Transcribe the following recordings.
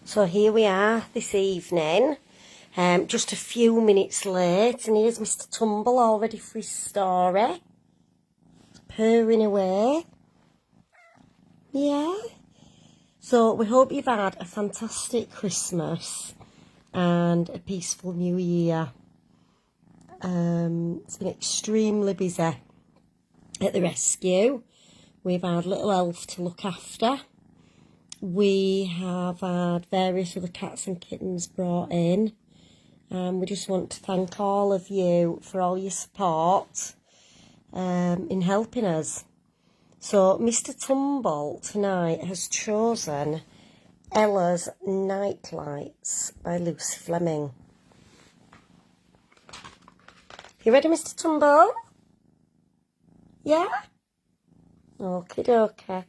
So here we are this evening, just a few minutes late, and here's Mr Tumble all ready for his story. Purring away. Yeah. So we hope you've had a fantastic Christmas and a peaceful New Year. It's been extremely busy at the rescue. We've had little Elf to look after. We have had various other cats and kittens brought in. We just want to thank all of you for all your support in helping us. So Mr Tumble tonight has chosen Ella's Night Lights by Lucy Fleming. You ready, Mr Tumble? Yeah? Okie dokie.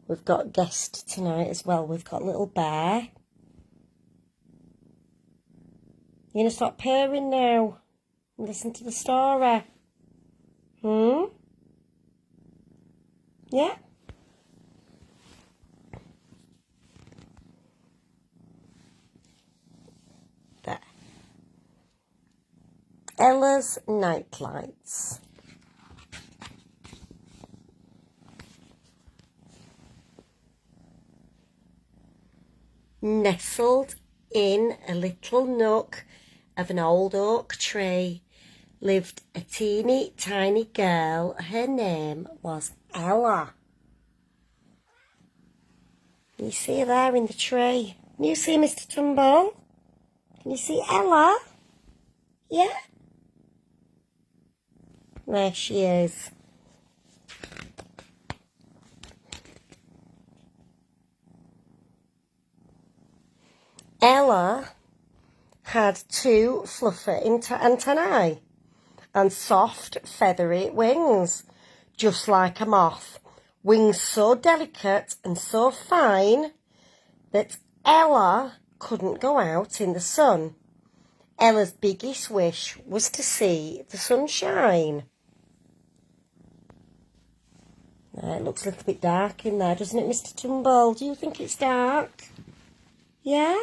We've got a guest tonight as well. We've got little Bear. You gonna stop purring now and listen to the story? Yeah? There. Ella's Night Lights. Nestled in a little nook of an old oak tree lived a teeny tiny girl. Her name was Ella. Can you see her there in the tree? Can you see Mr Tumble? Can you see Ella? Yeah? There she is. Ella had two fluffy antennae and soft feathery wings, just like a moth. Wings so delicate and so fine that Ella couldn't go out in the sun. Ella's biggest wish was to see the sunshine. It looks a little bit dark in there, doesn't it, Mr Tumble? Do you think it's dark? Yeah?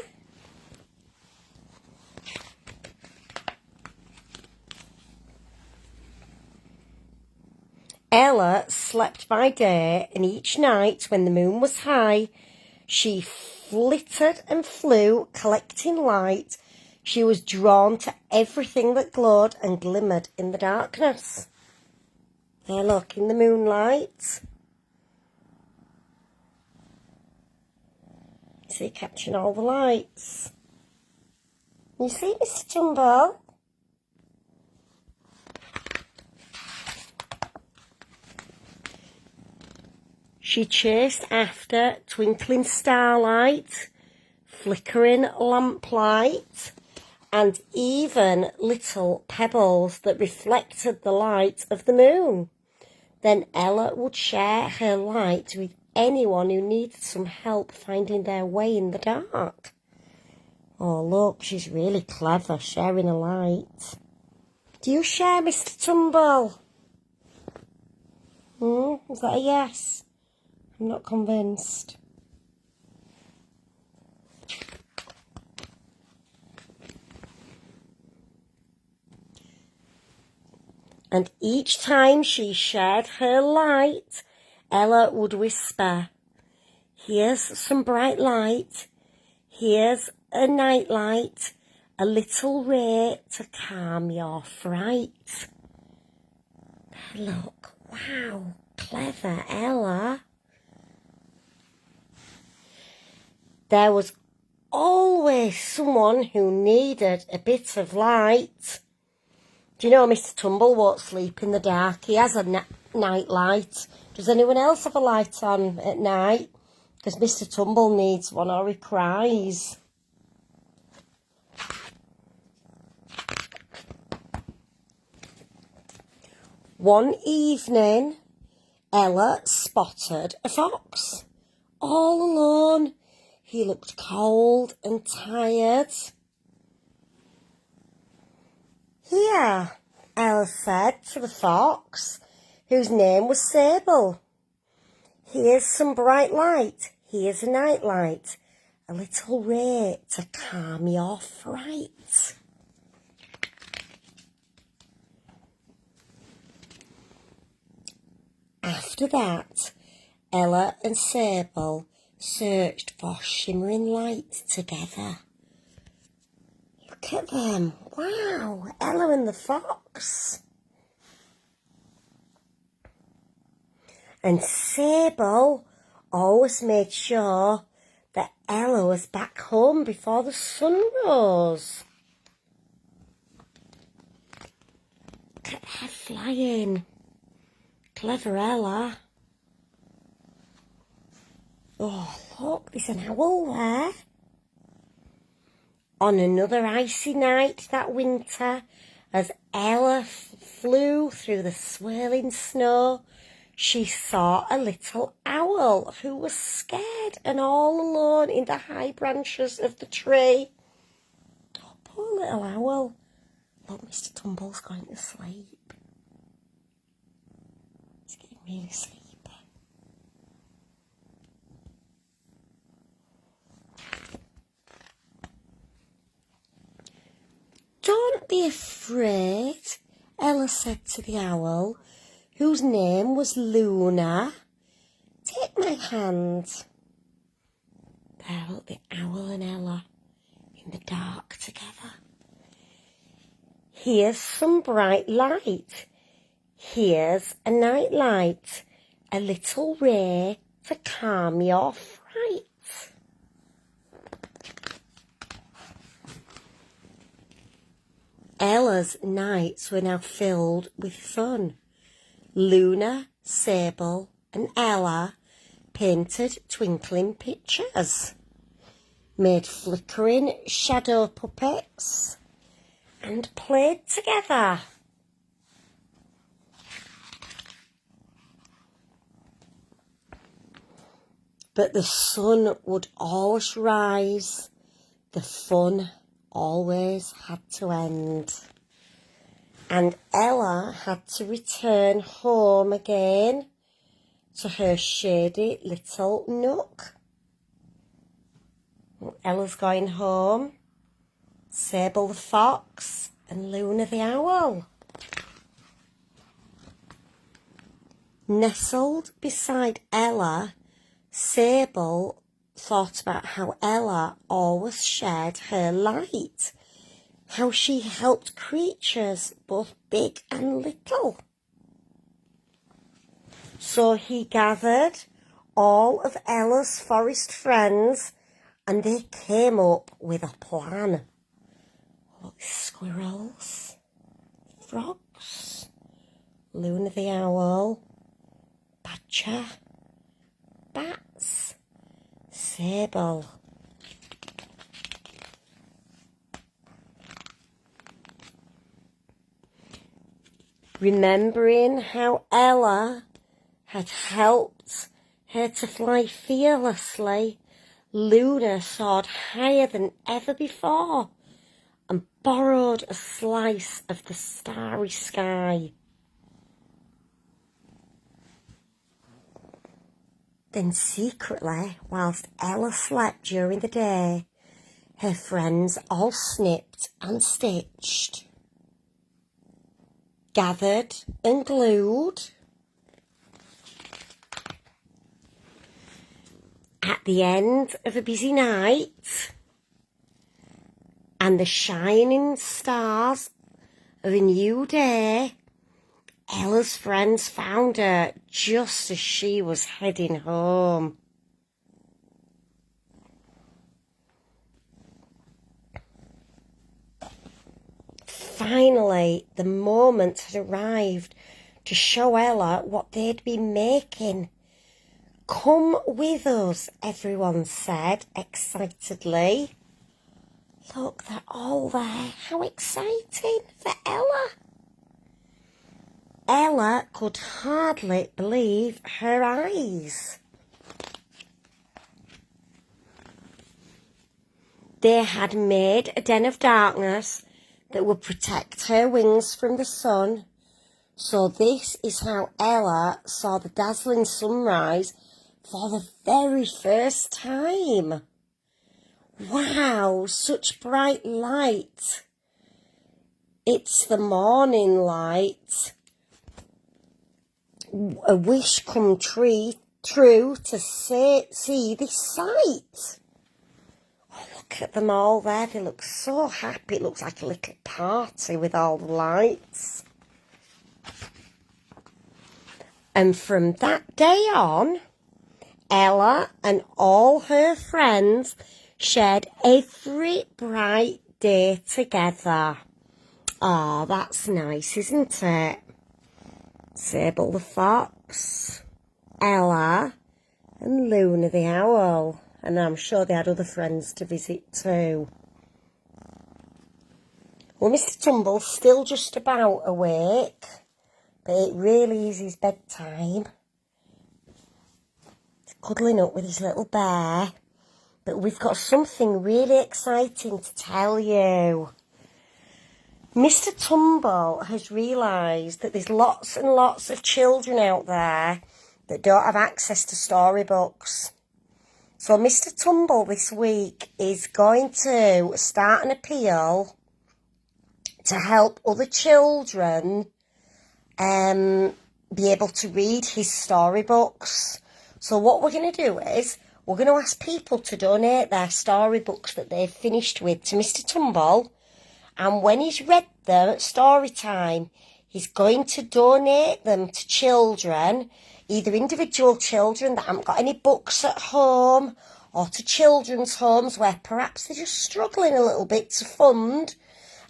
Ella slept by day, and each night when the moon was high, she flittered and flew, collecting light. She was drawn to everything that glowed and glimmered in the darkness. There, look, in the moonlight. See, catching all the lights. You see, Mr Tumble? She chased after twinkling starlight, flickering lamplight, and even little pebbles that reflected the light of the moon. Then Ella would share her light with anyone who needed some help finding their way in the dark. Oh, look, she's really clever, sharing a light. Do you share, Mr Tumble? Is that a yes? I'm not convinced. And each time she shared her light, Ella would whisper, "Here's some bright light. Here's a night light, a little ray to calm your fright." Look, wow, clever Ella. There was always someone who needed a bit of light. Do you know Mr Tumble won't sleep in the dark? He has a night light. Does anyone else have a light on at night? Because Mr Tumble needs one or he cries. One evening, Ella spotted a fox all alone. He looked cold and tired. "Here," Ella said to the fox, whose name was Sable. "Here's some bright light. here's a nightlight, a little ray to calm you off, right? After that, Ella and Sable searched for shimmering light together. Look at them. Wow, Ella and the fox. And Sable always made sure that Ella was back home before the sun rose. Look at her flying. Clever Ella. Oh, look, there's an owl there. On another icy night that winter, as Ella flew through the swirling snow, she saw a little owl who was scared and all alone in the high branches of the tree. Oh, poor little owl. Look, Mr Tumble's going to sleep. He's getting really sleepy. Don't be afraid, Ella said to the owl, whose name was Luna. Take my hand. There look, the owl and Ella in the dark together. Here's some bright light. Here's a night light, a little ray to calm your fright. Ella's nights were now filled with fun. Luna, Sable and Ella painted twinkling pictures, made flickering shadow puppets and played together. But the sun would always rise. The fun always had to end. And Ella had to return home again to her shady little nook. Ella's going home. Sable the fox and Luna the owl. Nestled beside Ella, Sable thought about how Ella always shared her light, how she helped creatures both big and little. So he gathered all of Ella's forest friends and they came up with a plan. Look, squirrels, frogs, Luna the owl, badger, bats, Sable. Remembering how Ella had helped her to fly fearlessly, Luna soared higher than ever before and borrowed a slice of the starry sky. Then secretly, whilst Ella slept during the day, her friends all snipped and stitched, gathered and glued. At the end of a busy night and the shining stars of a new day, Ella's friends found her just as she was heading home. Finally, the moment had arrived to show Ella what they'd been making. Come with us, everyone said excitedly. Look, they're all there. How exciting for Ella. Ella could hardly believe her eyes. They had made a den of darkness that would protect her wings from the sun. So this is how Ella saw the dazzling sunrise for the very first time. Wow, such bright light. It's the morning light. A wish come true to see this sight. Oh, look at them all there. They look so happy. It looks like a little party with all the lights. And from that day on, Ella and all her friends shared every bright day together. Oh, that's nice, isn't it? Sable the fox, Ella and Luna the owl. And I'm sure they had other friends to visit too. Well, Mr Tumble's still just about awake, but it really is his bedtime. He's cuddling up with his little bear. But we've got something really exciting to tell you. Mr Tumble has realised that there's lots and lots of children out there that don't have access to storybooks. So Mr Tumble this week is going to start an appeal to help other children be able to read his storybooks. So what we're going to do is we're going to ask people to donate their storybooks that they've finished with to Mr Tumble. And when he's read them at Storytime, he's going to donate them to children, either individual children that haven't got any books at home, or to children's homes where perhaps they're just struggling a little bit to fund.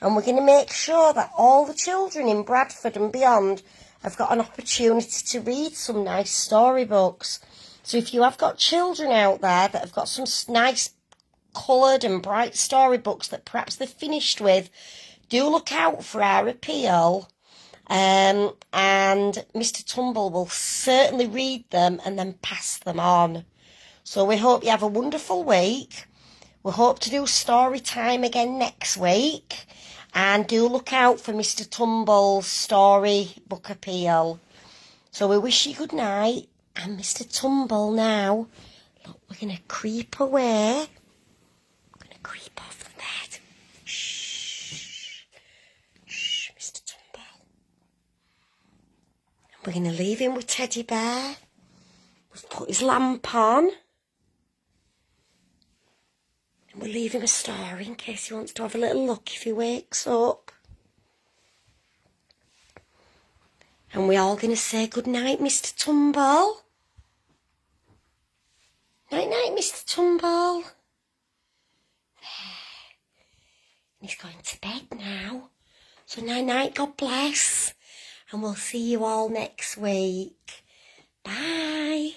And we're going to make sure that all the children in Bradford and beyond have got an opportunity to read some nice storybooks. So if you have got children out there that have got some nice coloured and bright storybooks that perhaps they're finished with, do look out for our appeal. And Mr Tumble will certainly read them and then pass them on. So we hope you have a wonderful week. We hope to do story time again next week. And do look out for Mr Tumble's storybook appeal. So we wish you good night. And Mr Tumble now, look, we're going to creep away. We're going to creep off the bed. Shh. Shh, Mr Tumble. And we're going to leave him with Teddy Bear. We've put his lamp on. And we'll leave him a story in case he wants to have a little look if he wakes up. And we're all going to say good night, Mr Tumble. Night-night, Mr Tumble. There. And he's going to bed now. So night-night, God bless. And we'll see you all next week. Bye.